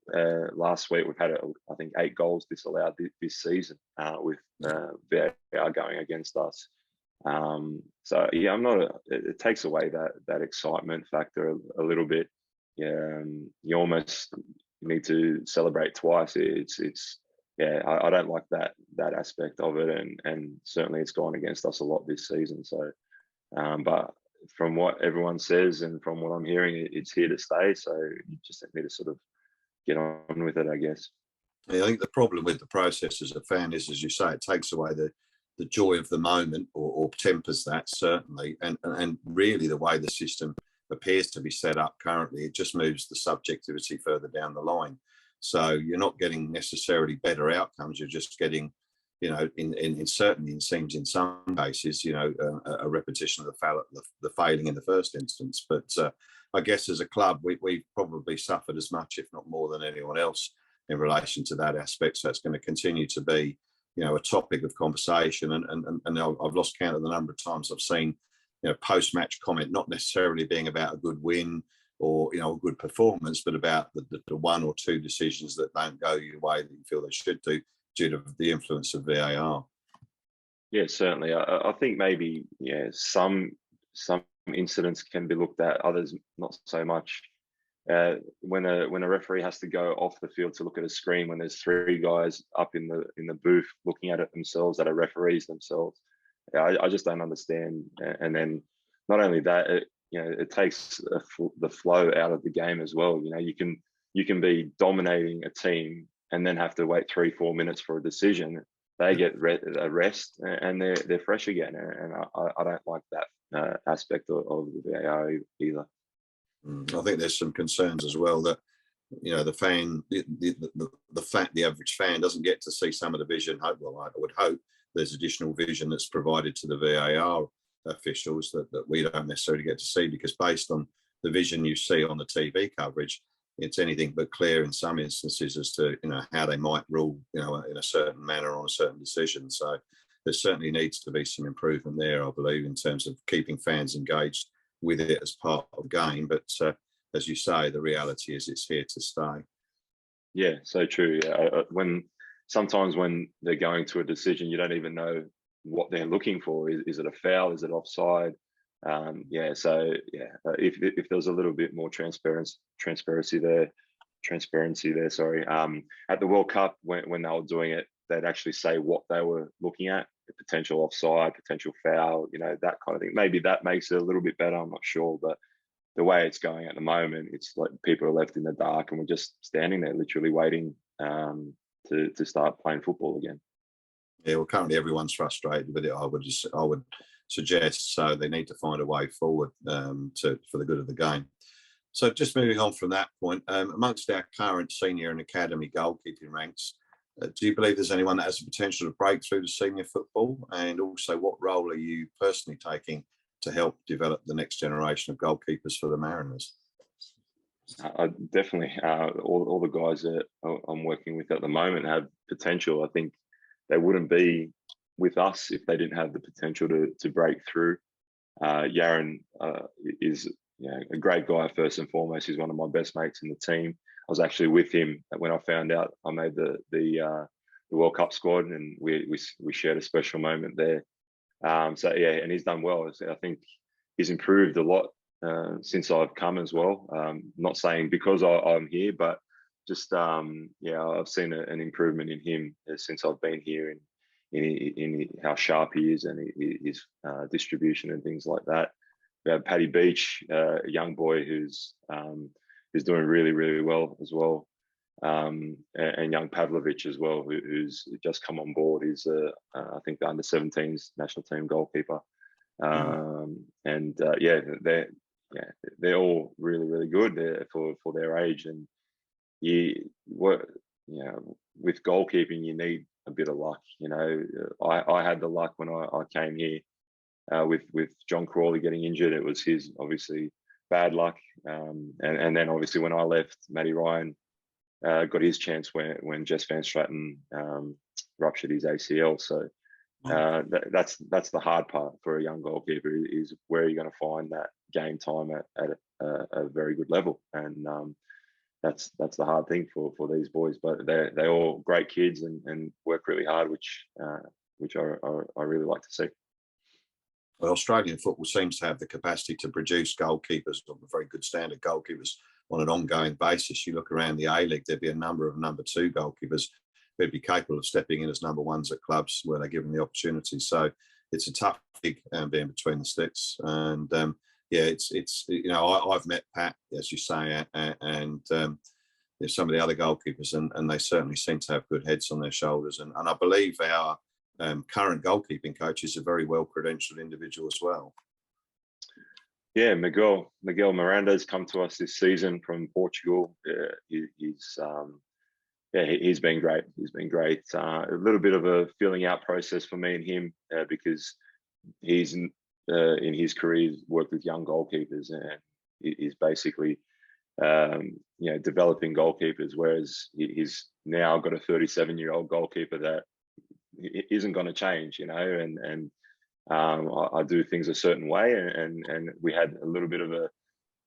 last week. We've had I think 8 goals disallowed this season with VAR going against us. So yeah, it takes away that excitement factor a little bit. You almost need to celebrate twice. I don't like that aspect of it, and certainly it's gone against us a lot this season. So, but from what everyone says and from what I'm hearing, it's here to stay. So you just need to sort of get on with it, I guess. Yeah, I think the problem with the process as a fan is, as you say, it takes away the joy of the moment, or tempers that, certainly, and really the way the system appears to be set up currently, it just moves the subjectivity further down the line. So you're not getting necessarily better outcomes. You're just getting, certainly it seems in some cases, a repetition of the failing in the first instance. But I guess as a club, we've probably suffered as much, if not more, than anyone else in relation to that aspect. So it's going to continue to be, a topic of conversation. And I've lost count of the number of times I've seen, post-match comment not necessarily being about a good win or a good performance, but about the one or two decisions that don't go your way that you feel they should do due to the influence of VAR. Yeah, certainly. I think maybe some incidents can be looked at, others not so much. When a referee has to go off the field to look at a screen when there's 3 guys up in the booth looking at it themselves, that are referees themselves, I just don't understand. And then not only that, it takes the flow out of the game as well. You can be dominating a team and then have to wait 3-4 minutes for a decision. They get a rest and they're fresh again. And I don't like that aspect of the VAR either. I think there's some concerns as well that the average fan doesn't get to see some of the vision. Well, I would hope there's additional vision that's provided to the VAR officials that we don't necessarily get to see, because based on the vision you see on the TV coverage, it's anything but clear in some instances as to how they might rule in a certain manner on a certain decision. So there certainly needs to be some improvement there, I believe, in terms of keeping fans engaged with it as part of the game. But as you say, the reality is it's here to stay. Yeah, so true. Sometimes when they're going to a decision, you don't even know what they're looking for. Is it a foul? Is it offside? If there's a little bit more transparency there, at the World Cup, when they were doing it, they'd actually say what they were looking at, the potential offside, potential foul, that kind of thing. Maybe that makes it a little bit better, I'm not sure, but the way it's going at the moment, it's like people are left in the dark and we're just standing there literally waiting to start playing football again. Yeah, well, currently everyone's frustrated with it. I would suggest so. They need to find a way forward for the good of the game. So just moving on from that point, amongst our current senior and academy goalkeeping ranks, do you believe there's anyone that has the potential to break through to senior football? And also, what role are you personally taking to help develop the next generation of goalkeepers for the Mariners? Definitely. All the guys that I'm working with at the moment have potential. I think they wouldn't be with us if they didn't have the potential to break through. Yaron is a great guy first and foremost. He's one of my best mates in the team. I was actually with him when I found out I made the World Cup squad, and we shared a special moment there. And he's done well. I think he's improved a lot since I've come as well. Not saying because I'm here, but just I've seen an improvement in him since I've been here in how sharp he is and his distribution and things like that. We have Paddy Beach, a young boy who's doing really, really well as well. And young Pavlovic as well, who's just come on board. He's I think the under-17s national team goalkeeper. They're all really, really good for their age. And with goalkeeping, you need a bit of luck. I had the luck when I came here with John Crawley getting injured. It was his obviously bad luck, and then obviously when I left, Matty Ryan got his chance when Jess Van Straten ruptured his ACL. So that's the hard part for a young goalkeeper, is where you're going to find that game time at a very good level, and that's the hard thing for these boys. But they're all great kids and work really hard, which I really like to see. Well, Australian football seems to have the capacity to produce goalkeepers of a very good standard goalkeepers on an ongoing basis. You look around the A-League, there'd be a number of number two goalkeepers who'd be capable of stepping in as number ones at clubs where they're given the opportunity. So it's a tough gig being between the sticks. And I've met Pat, as you say, and there's some of the other goalkeepers, and they certainly seem to have good heads on their shoulders. And I believe our current goalkeeping coach is a very well-credentialed individual as well. Yeah, Miguel Miranda has come to us this season from Portugal. He's been great. He's been great. A little bit of a filling out process for me and him because he's in his career worked with young goalkeepers, and he's basically developing goalkeepers, whereas he's now got a 37-year-old goalkeeper that isn't going to change, and I do things a certain way, and we had a little bit of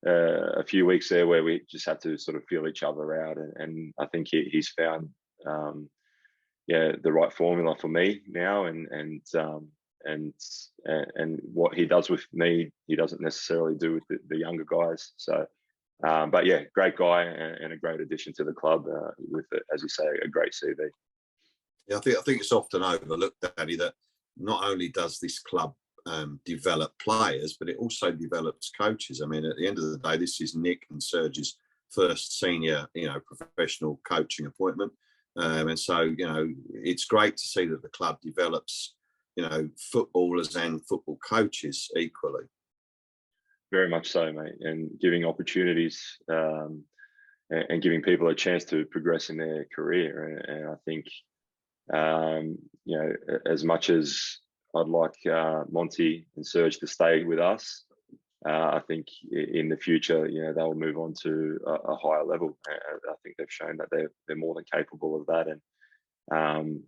a few weeks there where we just had to sort of feel each other out, and I think he's found the right formula for me now, and what he does with me, he doesn't necessarily do with the younger guys. So, but yeah, great guy and a great addition to the club with, as you say, a great CV. Yeah, I think it's often overlooked, Daddy, that not only does this club develop players, but it also develops coaches. I mean, at the end of the day, this is Nick and Serge's first senior, professional coaching appointment, and so it's great to see that the club develops, footballers and football coaches equally. Very much so, mate, and giving opportunities and giving people a chance to progress in their career. And I think, you know, as much as I'd like Monty and Serge to stay with us, I think in the future, you know, they'll move on to a higher level. I think they've shown that they're more than capable of that, and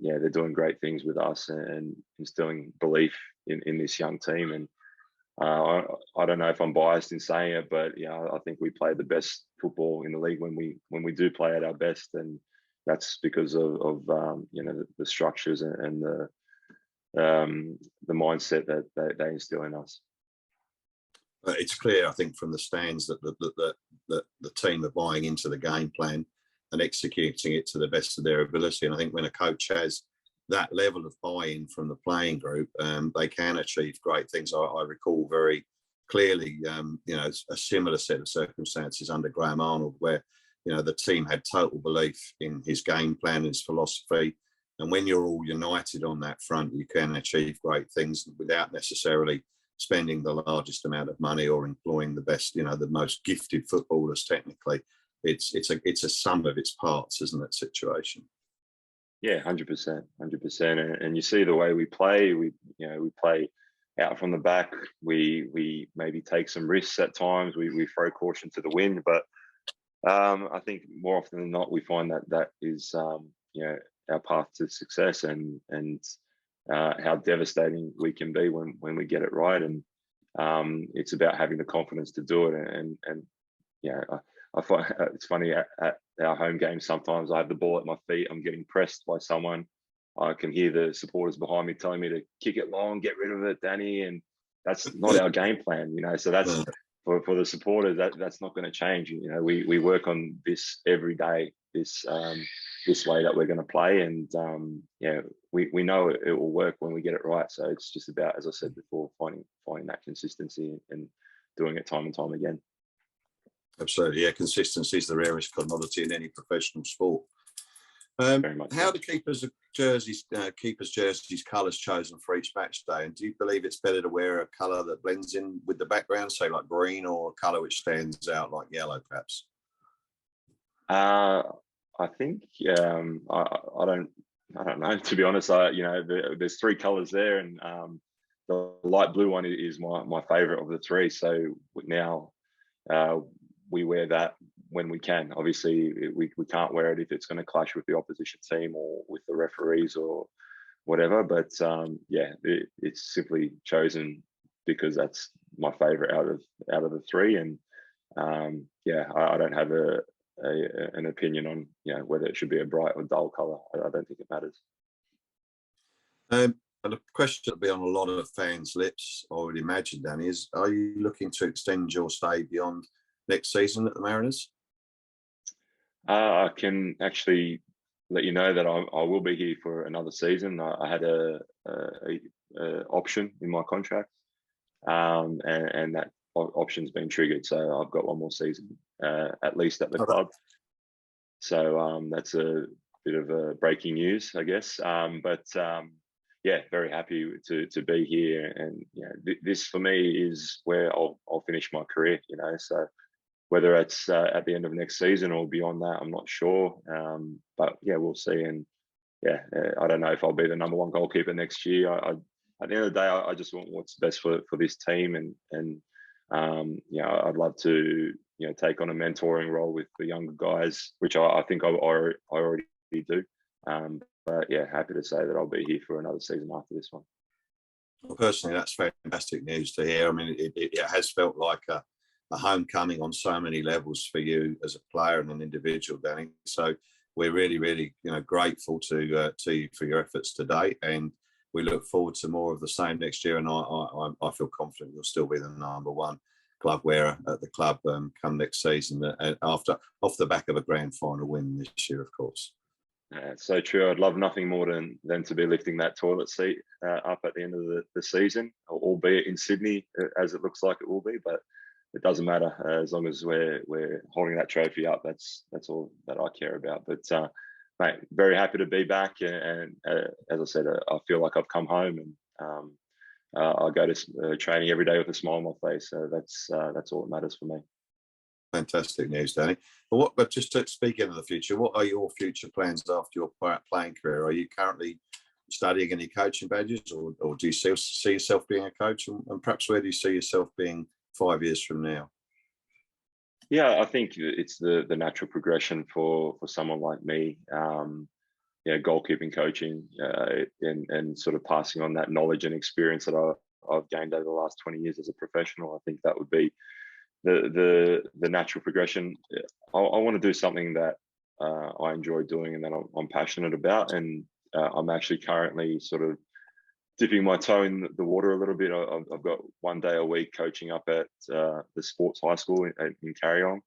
yeah, they're doing great things with us and instilling belief in this young team. And I don't know if I'm biased in saying it, but yeah, I think we play the best football in the league when we do play at our best, and that's because of you know, the structures and the mindset that they instill in us. It's clear, I think, from the stands that the team are buying into the game plan and executing it to the best of their ability. And I think when a coach has that level of buy-in from the playing group, they can achieve great things. I recall very clearly, you know, a similar set of circumstances under Graham Arnold, where, you know, the team had total belief in his game plan, his philosophy. And when you're all united on that front, you can achieve great things without necessarily spending the largest amount of money or employing the best, you know, the most gifted footballers technically. It's a sum of its parts, isn't it, situation? Yeah, 100%, 100%. And you see the way we play. We play out from the back. We maybe take some risks at times. We throw caution to the wind, but I think more often than not, we find that is you know, our path to success, and how devastating we can be when we get it right. And it's about having the confidence to do it. And yeah, I find it's funny at our home games, sometimes I have the ball at my feet, I'm getting pressed by someone. I can hear the supporters behind me telling me to kick it long, get rid of it, Danny. And that's not our game plan, you know. So that's for the supporters, that's not going to change. You know, we work on this every day, this way that we're going to play. And yeah, we know it will work when we get it right. So it's just about, as I said before, finding that consistency and doing it time and time again. Absolutely, yeah. Consistency is the rarest commodity in any professional sport. How do keepers' jerseys colours chosen for each match day? And do you believe it's better to wear a colour that blends in with the background, say like green, or a colour which stands out like yellow, perhaps? I think I don't know, to be honest. You know, there's three colours there, and the light blue one is my favourite of the three. So now we wear that when we can. Obviously, we can't wear it if it's going to clash with the opposition team or with the referees or whatever. But yeah, it's simply chosen because that's my favourite out of the three. And yeah, I don't have an opinion on, you know, whether it should be a bright or dull colour. I don't think it matters. And a question that'll be on a lot of fans' lips, I would imagine, Danny, is: are you looking to extend your stay beyond next season at the Mariners? I can actually let you know that I will be here for another season. I had a option in my contract, and that option's been triggered. So I've got one more season at least at the club. So that's a bit of a breaking news, I guess. But yeah, very happy to be here. And you know, this for me is where I'll finish my career. You know, so whether it's at the end of next season or beyond that, I'm not sure. But yeah, we'll see. And yeah, I don't know if I'll be the #1 goalkeeper next year. At the end of the day, I just want what's best for this team. And you know, I'd love to, you know, take on a mentoring role with the younger guys, which I think I already do. But yeah, happy to say that I'll be here for another season after this one. Well, personally, that's fantastic news to hear. I mean, it has felt like a homecoming on so many levels for you as a player and an individual, Danny. So we're really, really, you know, grateful to you for your efforts today, and we look forward to more of the same next year. And I feel confident you'll still be the #1 glove wearer at the club come next season, off the back of a grand final win this year, of course. So true. I'd love nothing more than to be lifting that toilet seat up at the end of the season, albeit in Sydney, as it looks like it will be. But it doesn't matter as long as we're holding that trophy up. That's all that I care about. But mate, very happy to be back. And as I said, I feel like I've come home, and I go to training every day with a smile on my face. So that's all that matters for me. Fantastic news, Danny. But just to speak into the future, what are your future plans after your playing career? Are you currently studying any coaching badges, or do you see yourself being a coach? And perhaps where do you see yourself being 5 years from now? Yeah, I think it's the natural progression for someone like me. Goalkeeping coaching, and sort of passing on that knowledge and experience that I've gained over the last 20 years as a professional. I think that would be the natural progression. I want to do something that I enjoy doing and that I'm passionate about. And I'm actually currently sort of dipping my toe in the water a little bit. I've got 1 day a week coaching up at the sports high school in Carry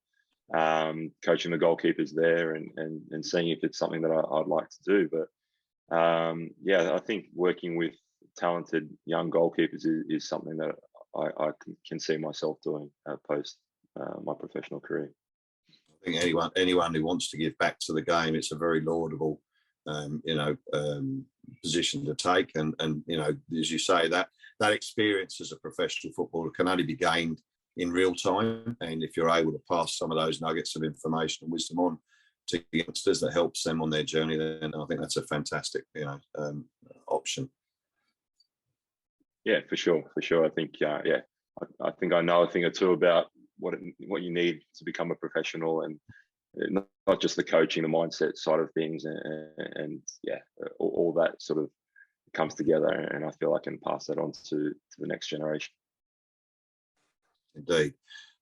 coaching the goalkeepers there and seeing if it's something that I'd like to do. But I think working with talented young goalkeepers is something that I can see myself doing post my professional career. I think anyone who wants to give back to the game, it's a very laudable position to take, and as you say, that experience as a professional footballer can only be gained in real time, and if you're able to pass some of those nuggets of information and wisdom on to youngsters, that helps them on their journey, then I think that's a fantastic option. Yeah, for sure. I think I think I know a thing or two about what you need to become a professional, and not just the coaching, the mindset side of things, and all that sort of comes together, and I feel I can pass that on to the next generation. Indeed.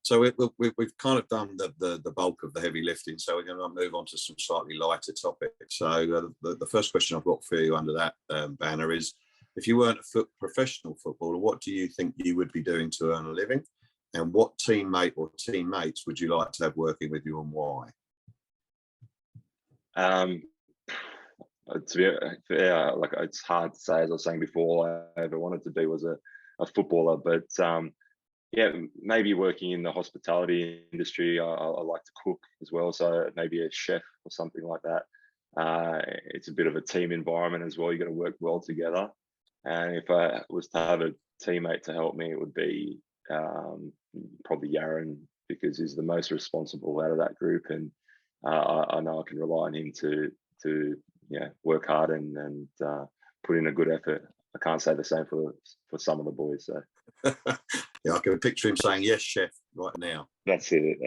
So we've kind of done the bulk of the heavy lifting, so we're going to move on to some slightly lighter topics. So the first question I've got for you under that banner is, if you weren't a professional footballer, what do you think you would be doing to earn a living? And what teammate or teammates would you like to have working with you, and why? To be like, it's hard to say. As I was saying before, all I ever wanted to be was a footballer. But maybe working in the hospitality industry. I like to cook as well, so maybe a chef or something like that. It's a bit of a team environment as well. You got to work well together. And if I was to have a teammate to help me, it would be probably Yaron, because he's the most responsible out of that group, and I know I can rely on him to work hard and put in a good effort. I can't say the same for some of the boys. So yeah, I can picture him saying yes, chef, right now. That's it.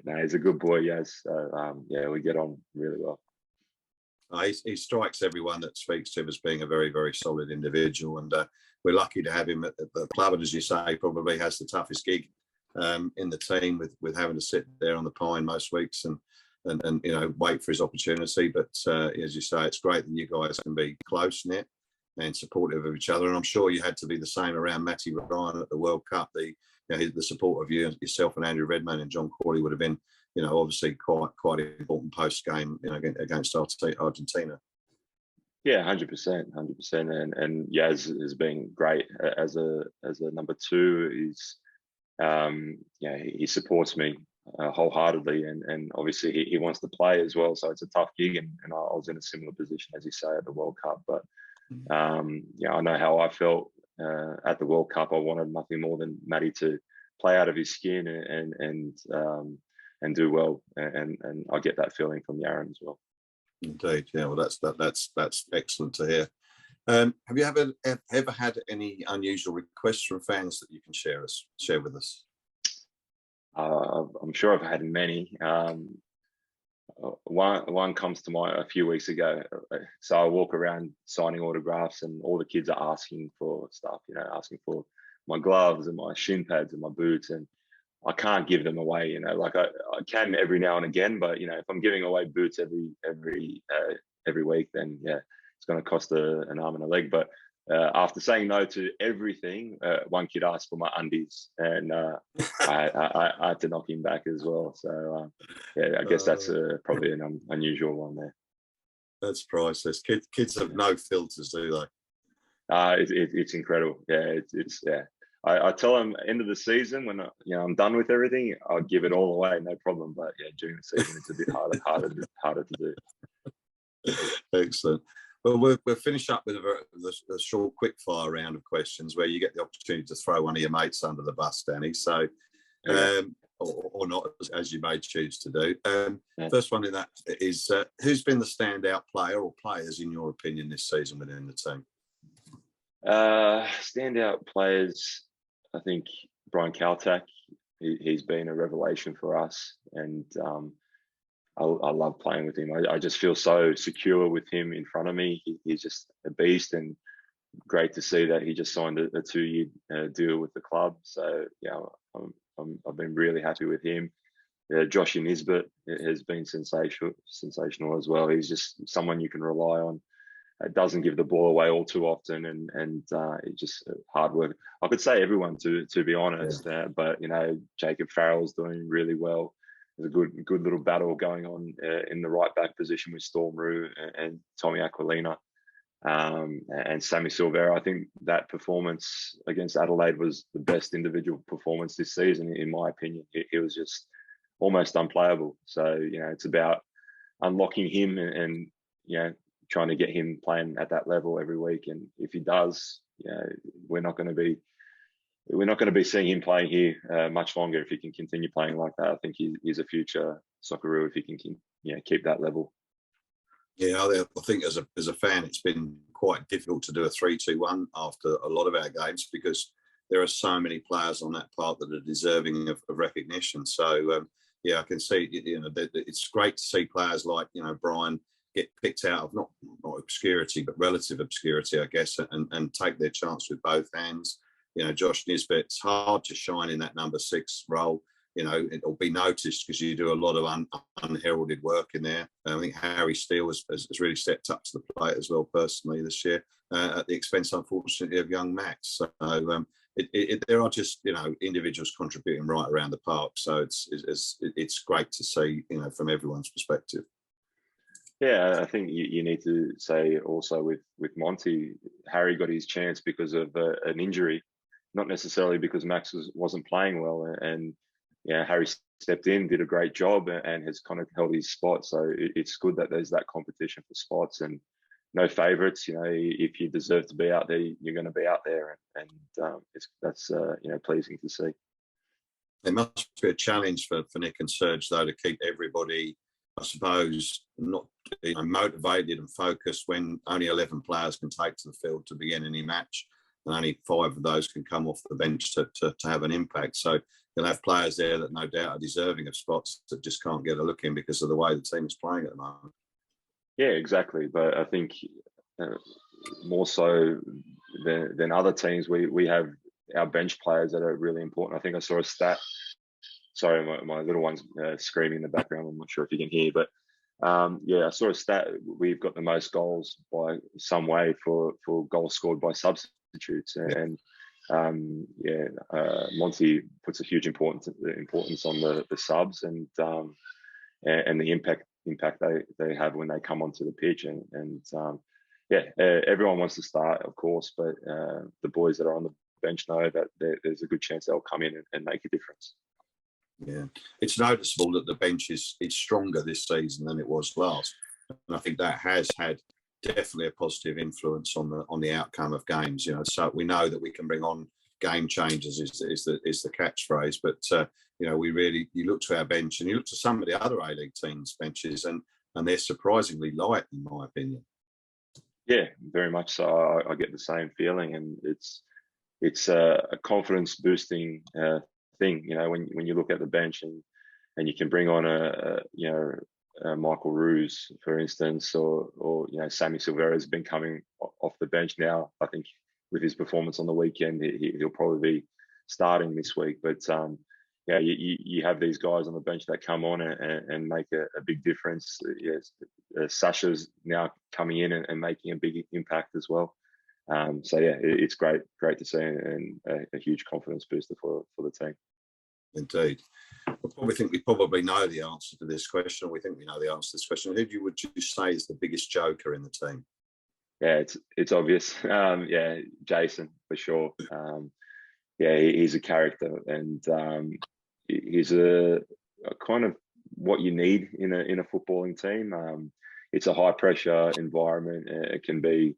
No, he's a good boy. Yes, we get on really well. He strikes everyone that speaks to him as being a very, very solid individual, and we're lucky to have him at the club. And as you say, probably has the toughest gig in the team, with having to sit there on the pine most weeks and wait for his opportunity. But as you say, it's great that you guys can be close knit and supportive of each other. And I'm sure you had to be the same around Matty Ryan at the World Cup. The support of yourself and Andrew Redmayne and John Corley would have been, obviously quite important post game, against Argentina. Yeah, 100%, and Yaz has been great as a number two. He supports me wholeheartly, and obviously he wants to play as well. So it's a tough gig, and I was in a similar position, as you say, at the World Cup. But I know how I felt at the World Cup. I wanted nothing more than Matty to play out of his skin and do well, and I get that feeling from Yaron as well. Indeed, yeah. Well, that's excellent to hear. Have you ever had any unusual requests from fans that you can share with us? I'm sure I've had many. One comes to mind a few weeks ago. So I walk around signing autographs, and all the kids are asking for stuff. Asking for my gloves and my shin pads and my boots, and I can't give them away. Like I can every now and again, but if I'm giving away boots every week, then it's going to cost an arm and a leg. But after saying no to everything, one kid asked for my undies, and I had to knock him back as well. So I guess that's probably an unusual one there. That's priceless. Kids have no filters, do they? It's incredible. I tell them end of the season, when I'm done with everything, I'll give it all away, no problem. But during the season, it's a bit harder to do. Excellent. Well, we'll finish up with a short, quick fire round of questions where you get the opportunity to throw one of your mates under the bus, Danny. So, or not, as you may choose to do. Yeah. First one in that is, who's been the standout player or players, in your opinion, this season within the team? Standout players, I think Brian Kaltak. He's been a revelation for us, and I love playing with him. I just feel so secure with him in front of me. He's just a beast, and great to see that he just signed a 2-year deal with the club. So yeah, I've been really happy with him. Josh Nisbet has been sensational as well. He's just someone you can rely on. It doesn't give the ball away all too often, and it's just hard work. I could say everyone to be honest, but Jacob Farrell's doing really well. There's a good little battle going on in the right back position with Storm Rue and Tommy Aquilina and Sammy Silvera. I think that performance against Adelaide was the best individual performance this season, in my opinion. It was just almost unplayable. So it's about unlocking him and trying to get him playing at that level every week. And if he does, we're not going to be seeing him playing here much longer if he can continue playing like that. I think he's a future Socceroo if he can keep that level. Yeah, I think as a fan, it's been quite difficult to do a 3-2-1 after a lot of our games because there are so many players on that part that are deserving of recognition. So I can see it's great to see players like Brian get picked out of not obscurity but relative obscurity, I guess, and take their chance with both hands. Josh Nisbet's hard to shine in that number 6 role. It'll be noticed because you do a lot of unheralded work in there. I think Harry Steele has really stepped up to the plate as well personally this year at the expense, unfortunately, of young Max. So there are just individuals contributing right around the park. So it's great to see from everyone's perspective. Yeah, I think you need to say also with Monty, Harry got his chance because of an injury, not necessarily because Max wasn't playing well. And Harry stepped in, did a great job, and has kind of held his spot. So it's good that there's that competition for spots and no favourites. If you deserve to be out there, you're going to be out there, and that's pleasing to see. It must be a challenge for Nick and Serge though to keep everybody, I suppose, not motivated and focused when only 11 players can take to the field to begin any match, and only 5 of those can come off the bench to have an impact. So you'll have players there that no doubt are deserving of spots that just can't get a look in because of the way the team is playing at the moment. Yeah, exactly. But I think more so than other teams, we have our bench players that are really important. I think I saw a stat. Sorry, my little one's screaming in the background. I'm not sure if you can hear, but I saw a stat. We've got the most goals by some way for goals scored by substitutes, and Monty puts a huge importance on the subs and the impact they have when they come onto the pitch, and everyone wants to start, of course, but the boys that are on the bench know that there's a good chance they'll come in and make a difference. Yeah, it's noticeable that the bench is stronger this season than it was last, and I think that has had definitely a positive influence on the outcome of games. So we know that we can bring on game changers is the catchphrase, but you look to our bench and you look to some of the other A-League teams' benches, and they're surprisingly light, in my opinion. Yeah, very much so. I get the same feeling, and it's a confidence boosting thing. When you look at the bench and you can bring on a Michael Ruse, for instance, or Sammy Silvera has been coming off the bench now. I think with his performance on the weekend, he'll probably be starting this week. But you have these guys on the bench that come on and make a big difference. Yes, Sasha's now coming in and making a big impact as well. It's great to see, and a huge confidence booster for the team. Indeed. We think we probably know the answer to this question, or we think we know the answer to this question. Who would you say is the biggest joker in the team? Yeah, it's obvious. Jason, for sure. He's a character, and he's a kind of what you need in a footballing team. It's a high pressure environment. It can be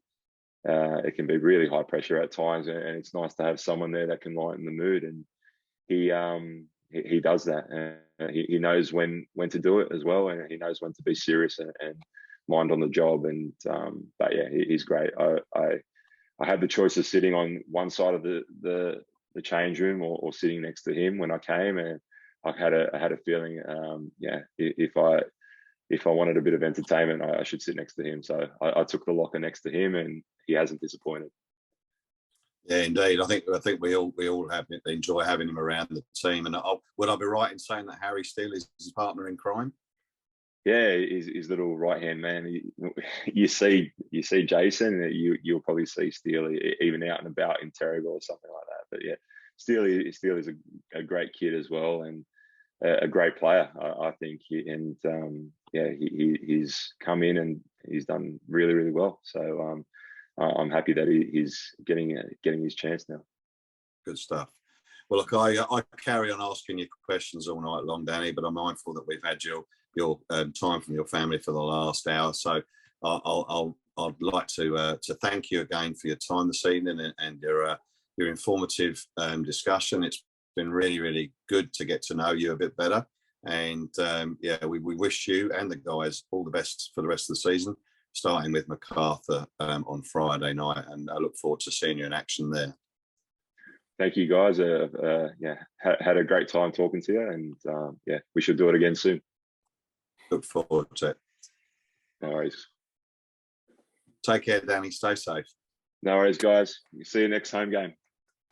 really high pressure at times, and it's nice to have someone there that can lighten the mood. And he does that, and he knows when to do it as well, and he knows when to be serious and mind on the job. And but yeah, he's great. I had the choice of sitting on one side of the change room or sitting next to him when I came, and I had a feeling, yeah, if I wanted a bit of entertainment, I should sit next to him. So I took the locker next to him, and he hasn't disappointed. Yeah, indeed. I think we all enjoy having him around the team. And would I be right in saying that Harry Steele is his partner in crime? Yeah, his little right hand man. You see Jason, you'll probably see Steele even out and about in Terrigal or something like that. But yeah, Steele is a great kid as well, and a great player, I think. Yeah, he's come in and he's done really, really well. So I'm happy that he's getting his chance now. Good stuff. Well, look, I carry on asking you questions all night long, Danny, but I'm mindful that we've had your time from your family for the last hour. So I'd like to thank you again for your time this evening and your informative discussion. It's been really, really good to get to know you a bit better. And yeah, we wish you and the guys all the best for the rest of the season, starting with MacArthur on Friday night. And I look forward to seeing you in action there. Thank you, guys. Yeah, had a great time talking to you, and yeah, we should do it again soon. Look forward to it. No worries. Take care, Danny. Stay safe. No worries, guys. See you next home game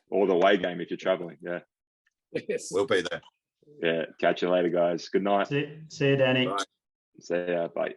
or the away game if you're traveling. Yeah. Yes. We'll be there. Yeah. Catch you later, guys. Good night. See you, Danny. Bye. See ya. Bye.